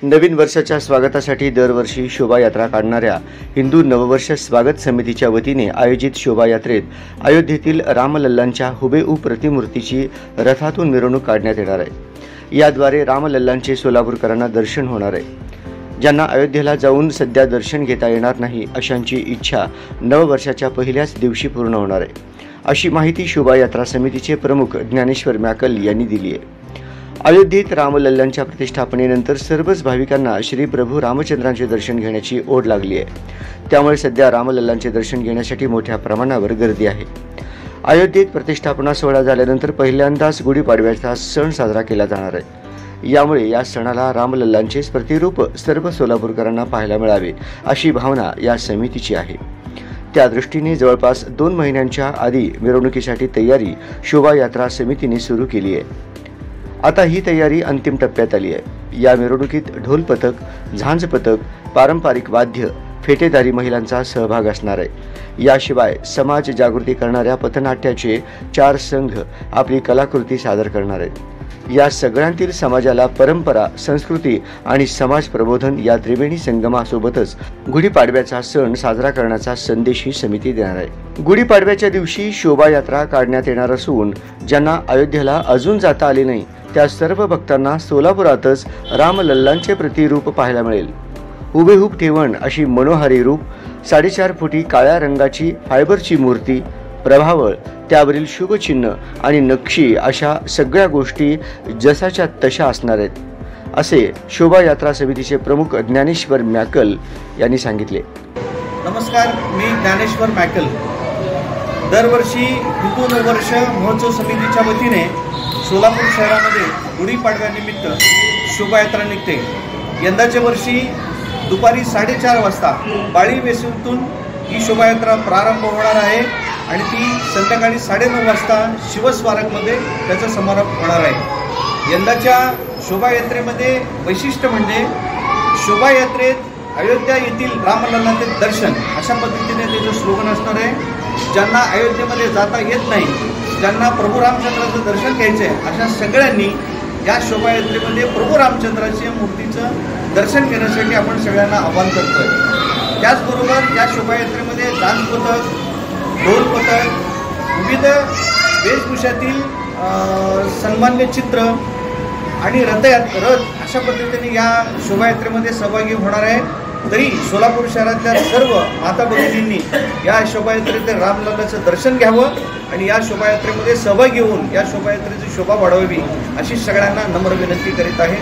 नवीन वर्षाच्या स्वागतासाठी दरवर्षी शोभायात्रा काढणाऱ्या हिंदू नववर्ष स्वागत समितीच्या वतीने आयोजित शोभायात्रेत अयोध्येतील रामलल्लांच्या हुबेहूब प्रतिमूर्तीची रथातून मिरवणूक काढण्यात येणार आहे। याद्वारे रामलल्लांचे सोलापूरकरांना दर्शन होणार आहे। ज्यांना अयोध्येला जाऊन सध्या दर्शन घेता येणार नाही अशांची इच्छा नववर्षाच्या पहिल्याच दिवशी पूर्ण होणार आहे, अशी माहिती शोभायात्रा समितीचे प्रमुख ज्ञानेश्वर मॅकल यांनी दिली आहे। अयोध्येत रामलल्लांच्या प्रतिष्ठापनेनंतर सर्वच भाविकांना श्री प्रभू रामचंद्रांचे दर्शन घेण्याची ओढ लागली आहे। त्यामुळे सध्या रामलल्लांचे दर्शन घेण्यासाठी मोठ्या प्रमाणावर गर्दी आहे। अयोध्येत प्रतिष्ठापना सोहळा झाल्यानंतर पहिल्यांदाच गुढीपाडव्याचा सण साजरा केला जाणार आहे। यामुळे या सणाला रामलल्लांचे प्रतिरूप सर्व सोलापूरकरांना पाहायला मिळावे अशी भावना या समितीची आहे। त्या दृष्टीने जवळपास 2 महिन्यांच्या आधी मिरवणुकीसाठी तयारी शोभायात्रा समितीने सुरू केली आहे। आता ही तयारी अंतिम टप्प्यात आली आहे। या मिरवणुकीत ढोल पथक, झांज पथक, पारंपरिक वाद्य, फेटेदारी महिलांचा सहभाग असणार आहे। याशिवाय समाज जागृती करणाऱ्या पथनाट्याचे 4 संघ आपली कलाकृती सादर करणार आहेत। या सगळ्यांतील समाजाला परंपरा, संस्कृती आणि समाज प्रबोधन या त्रिवेणी संगमासोबतच गुढीपाडव्याचा सण साजरा करण्याचा संदेश ही समिती देणार आहे। गुढीपाडव्याच्या दिवशी शोभायात्रा काढण्यात येणार असून ज्यांना अयोध्येला अजून जाता आले नाही त्या सर्व भक्तांना सोलापुरातच रामलल्लांचे प्रतिरूप पाहायला मिळेल। हुबेहूब ठेवण अशी मनोहारी रूप, 4.5 फुटी काळ्या रंगाची फायबरची मूर्ती, प्रभावळ, त्यावरील शुभचिन्ह आणि नक्षी अशा सगळ्या गोष्टी जसाच्या तशा असणार आहेत, असे शोभायात्रा समितीचे प्रमुख ज्ञानेश्वर मॅकल यांनी सांगितले। नमस्कार, मी ज्ञानेश्वर मॅकल। दरवर्षी हिंदू नववर्ष महोत्सव समितीच्या वतीने सोलापूर शहरामध्ये गुढीपाडव्यानिमित्त शोभायात्रा निघते। यंदाच्या वर्षी दुपारी 4:30 वाजता बाळी वेसूतून ही शोभायात्रा प्रारंभ होणार आहे आणि ती संध्याकाळी 9:30 वाजता शिवस्मारकमध्ये त्याचा समारोप होणार आहे। यंदाच्या शोभायात्रेमध्ये वैशिष्ट्य म्हणजे शोभायात्रेत अयोध्या येथील रामलल्लांचे दर्शन अशा पद्धतीने त्याचं स्लोगन असणार आहे। ज्यांना अयोध्येमध्ये जाता येत नाही, ज्यांना प्रभू रामचंद्राचं दर्शन घ्यायचं आहे अशा सगळ्यांनी या शोभायात्रेमध्ये प्रभू रामचंद्राच्या मूर्तीचं दर्शन घेण्यासाठी आपण सगळ्यांना आवाहन करतोय। त्याचबरोबर या शोभायात्रेमध्ये झांज पथक, ढोल पथक, विविध वेशभूषातील सन्मान्य चित्र आणि रथ अशा पद्धतीने या शोभायात्रेमध्ये सहभागी होणार आहे। तरी सोलापूर शहरातल्या सर्व माता भगिनींनी या शोभायात्रेत रामलल्लाचं दर्शन घ्यावं आणि या शोभायात्रेमध्ये सहभागी होऊन या शोभायात्रेची शोभा वाढवावी अशी सगळ्यांना नम्र विनंती करीत आहे।